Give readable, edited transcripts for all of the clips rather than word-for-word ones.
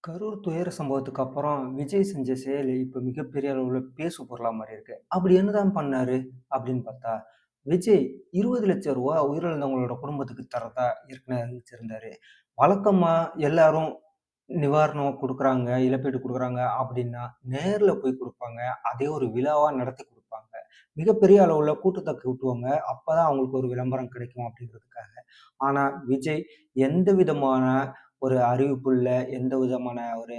கரூர் துயர சம்பவத்துக்கு அப்புறம் விஜய் செஞ்ச செயல் இப்ப மிகப்பெரிய அளவுல பேசு பொருளா மாறி இருக்கு. அப்படி என்னதான் பண்ணாரு அப்படின்னு பார்த்தா, விஜய் ரூ. 20,00,000 உயிரிழந்தவங்களோட குடும்பத்துக்கு தர்றதா ஏற்கனவே அறிவிச்சிருந்தாரு. வழக்கமா எல்லாரும் நிவாரணம் குடுக்குறாங்க, இழப்பீடு குடுக்குறாங்க அப்படின்னா, நேர்ல போய் குடுப்பாங்க. அதே ஒரு விழாவா நடத்தி குடுப்பாங்க. மிகப்பெரிய அளவுல கூட்டத்த கூட்டுவாங்க. அப்பதான் அவங்களுக்கு ஒரு விளம்பரம் கிடைக்கும் அப்படிங்கிறதுக்காக. ஆனா விஜய் எந்த விதமான ஒரு அறிவிப்பு இல்ல, எந்த விதமான ஒரு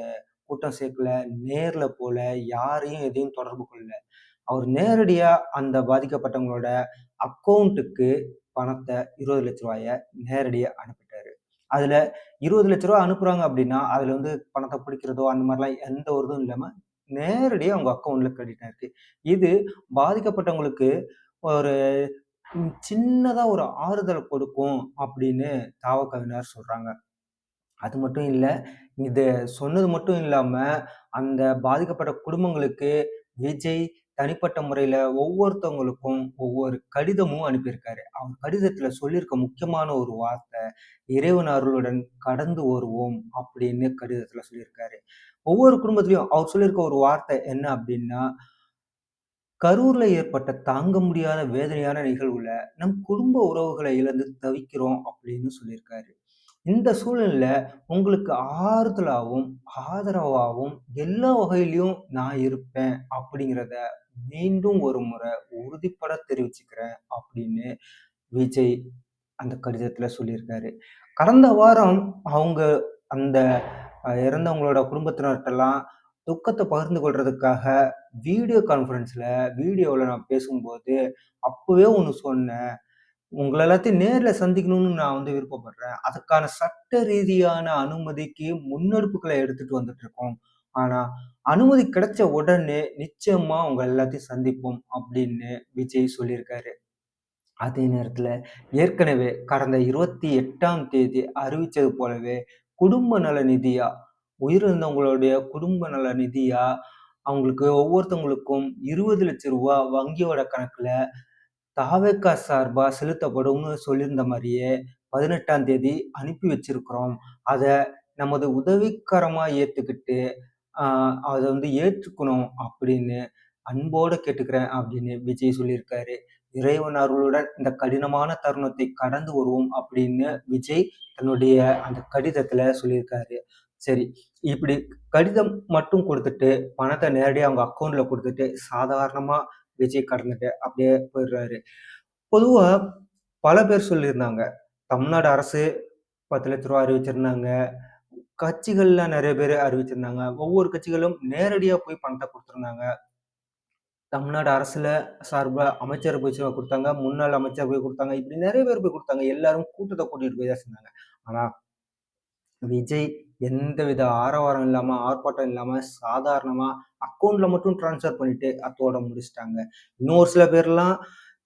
கூட்டம் சேர்க்கல, நேர்ல போல, யாரையும் எதையும் தொடர்பு கொள்ளல. அவர் நேரடியா அந்த பாதிக்கப்பட்டவங்களோட அக்கவுண்ட்டுக்கு பணத்த ரூ. 20,00,000 நேரடியா அனுப்பிட்டாரு. அதுல ரூ. 20,00,000 அனுப்புறாங்க அப்படின்னா, அதுல வந்து பணத்த பிடிக்கிறதோ அந்த மாரிலாம் எந்த ஒரு இதுவும் இல்லாம, நேரடியா அவங்க அக்கவுண்ட்ல கிரெடிட் ஆயிருக்கு. இது பாதிக்கப்பட்டவங்களுக்கு ஒரு சின்னதா ஒரு ஆறுதல் கொடுக்கும் அப்படின்னு தவகவினர் சொல்றாங்க. அது மட்டும் இல்ல. இத சொன்னது மட்டும் இல்லாம, அந்த பாதிக்கப்பட்ட குடும்பங்களுக்கு விஜய் தனிப்பட்ட முறையில ஒவ்வொருத்தவங்களுக்கும் ஒவ்வொரு கடிதமும் அனுப்பியிருக்காரு. அவர் கடிதத்துல சொல்லியிருக்க முக்கியமான ஒரு வார்த்தை, "இறைவன் அருளுடன் கடந்து வருவோம்" அப்படின்னு கடிதத்துல சொல்லியிருக்காரு. ஒவ்வொரு குடும்பத்திலயும் அவர் சொல்லியிருக்க ஒரு வார்த்தை என்ன அப்படின்னா, "கரூர்ல ஏற்பட்ட தாங்க முடியாத வேதனையான நிகழ்வுல நம் குடும்ப உறவுகள இழந்து தவிக்கிறோம்" அப்படின்னு சொல்லியிருக்காரு. இந்த சூழல்ல உங்களுக்கு ஆறுதலாவும், ஆதரவாவும் எல்லா வகையிலயும் நான் இருப்பேன் அப்படிங்கிறத மீண்டும் ஒரு முறை உறுதிப்பட தெரிவிச்சுக்கிறேன் அப்படின்னு விஜய் அந்த கடிதத்துல சொல்லியிருக்காரு. கடந்த வாரம் அவங்க அந்த இறந்தவங்களோட குடும்பத்தினர்ட்டலாம் துக்கத்த பகிர்ந்து கொள்றதுக்காக வீடியோ கான்ஃபரன்ஸ்ல வீடியோல நான் பேசும்போது, அப்பவே ஒண்ணு சொன்னேன். உங்கள எல்லாத்தையும் நேர்ல சந்திக்கணும்னு நான் வந்து விருப்பப்படுறேன். அதுக்கான சட்ட ரீதியான அனுமதிக்கு முன்னெடுப்புகள எடுத்துட்டு வந்துட்டு இருக்கோம். ஆனா, அனுமதி கிடைச்ச உடனே நிச்சயமா உங்க எல்லாத்தையும் சந்திப்போம் அப்படின்னு விஜய் சொல்லியிருக்காரு. அதே நேரத்துல ஏற்கனவே கடந்த 28ஆம் தேதி அறிவிச்சது போலவே குடும்ப நல நிதியா, உயிரிழந்தவங்களுடைய குடும்ப நல நிதியா அவங்களுக்கு ஒவ்வொருத்தவங்களுக்கும் ரூ. 20,00,000 வங்கியோட கணக்குல தாவேக்கா சார்பா செலுத்தப்படும்னு சொல்லியிருந்த மாரியே 18ஆம் தேதி அனுப்பி வச்சிருக்கிறோம். அத நமது உதவிக்கரமா ஏத்துக்கிட்டு, அ அத வந்து ஏற்றுக்கணும் அப்படின்னு அன்போட கேட்டுக்கிறேன் அப்படின்னு விஜய் சொல்லியிருக்காரு. இறைவன் அருளுடன் இந்த கடினமான தருணத்தை கடந்து வருவோம் அப்படின்னு விஜய் தன்னுடைய அந்த கடிதத்துல சொல்லியிருக்காரு. சரி, இப்படி கடிதம் மட்டும் குடுத்துட்டு, பணத்த நேரடியா அவங்க அக்கவுண்ட்ல குடுத்துட்டு, சாதாரணமா விஜய் கடந்துட்டு அப்படியே போயிடுறாரு. பொதுவா பல பேர் சொல்லியிருந்தாங்க. தமிழ்நாடு அரசு ரூ. 10,00,000 அறிவிச்சிருந்தாங்க. கட்சிகள்ல நெறைய பேரு அறிவிச்சிருந்தாங்க. ஒவ்வொரு கட்சிகளும் நேரடியா போய் பணத்த குடுத்திருந்தாங்க. தமிழ்நாடு அரசுல சார்பா அமைச்சர் போய் குடுத்தாங்க. முன்னாள் அமைச்சர் போய் குடுத்தாங்க. இப்படி நெறைய பேர் போய் குடுத்தாங்க. எல்லாரும் கூட்டத்த கூட்டிட்டு போய் தான் செஞ்சாங்க. ஆனா விஜய் எந்தவித ஆரவாரம் இல்லாம, ஆர்ப்பாட்டம் இல்லாம சாதாரணமா அக்கவுண்ட்ல மட்டும் ட்ரான்ஸ்ஃபர் பண்ணிட்டு அத்தோட முடிச்சுட்டாங்க. இன்னும் ஒரு சில பேர்லாம்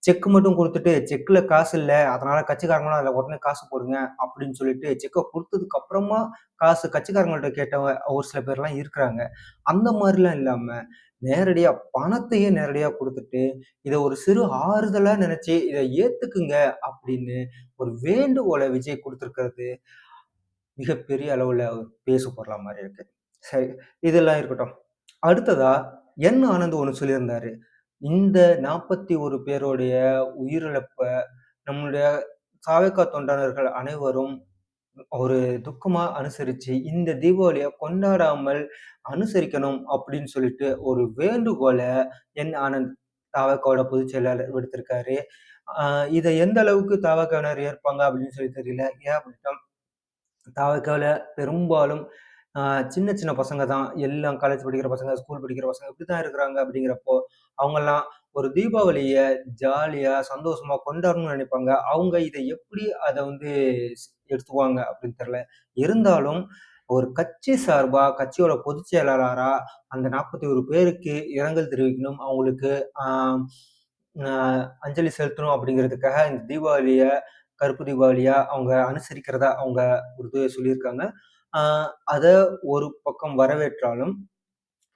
செக் மட்டும் குடுத்துட்டு, செக்ல காசு இல்ல. அதனால கட்சிக்காரங்களும் அதுல உடனே காசு போடுங்க அப்படின்னு சொல்லிட்டு செக்க குடுத்ததுக்கு அப்புறமா காசு கட்சிக்காரங்கள்ட்ட கேட்டவங்க ஒரு சில பேர்லாம் இருக்கிறாங்க. அந்த மாரிலாம் இல்லாம, நேரடியா பணத்தையே நேரடியா குடுத்துட்டு, இத ஒரு சிறு ஆறுதலா நெனச்சு இத ஏத்துக்குங்க அப்படின்னு ஒரு வேண்டுகோள விஜய் குடுத்திருக்கிறது மிகப்பெரிய அளவுல பேசு பொருளா மாறி இருக்கு. சரி, இதெல்லாம் இருக்கட்டும். அடுத்ததா ஆனந்த் ஒண்ணு சொல்லியிருந்தாரு. இந்த 41 பேருடைய உயிரிழப்ப நம்முடைய சாவேக்கா தொண்டர்கள் அனைவரும் ஒரு துக்கமா அனுசரிச்சு, இந்த தீபாவளிய கொண்டாடாமல் அனுசரிக்கணும் அப்படின்னு சொல்லிட்டு ஒரு வேண்டுகோள ஆனந்த் தாவேக்காவோட பொதுச் செயலாளர் விடுத்திருக்காரு. அ இத எந்த அளவுக்கு தாவேக்காவினர் ஏற்பாங்க அப்படின்னு சொல்லி தெரியல. ஏன் அப்படின்னா தாவக்கால பெரும்பாலும் அ சின்ன சின்ன பசங்க தான். எல்லாம் காலேஜ் படிக்கிற பசங்க, ஸ்கூல் படிக்கிற பசங்க இப்படித்தான் இருக்கிறாங்க அப்படிங்கிறப்போ, அவங்கலாம் ஒரு தீபாவளிய ஜாலியா, சந்தோஷமா கொண்டாடணும்னு நினைப்பாங்க. அவங்க இத எப்படி அத வந்து எடுத்துக்குவாங்க அப்படின்னு தெரியல. இருந்தாலும் ஒரு கட்சி சார்பா, கட்சியோட பொதுச் செயலாளரா அந்த 41 பேருக்கு இரங்கல் தெரிவிக்கணும். அவங்களுக்கு ஆ அ அஞ்சலி செலுத்தணும் அப்படிங்கிறதுக்காக இந்த தீபாவளிய கருப்பு தீபாவளியா அவங்க அனுசரிக்கிறதா அவங்க ஒரு இது சொல்லியிருக்காங்க. ஆ அத ஒரு பக்கம் வரவேற்றாலும்,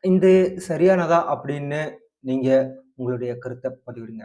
இது சரியானதா அப்படின்னு நீங்க உங்களுடைய கருத்த பதிவிடுங்க.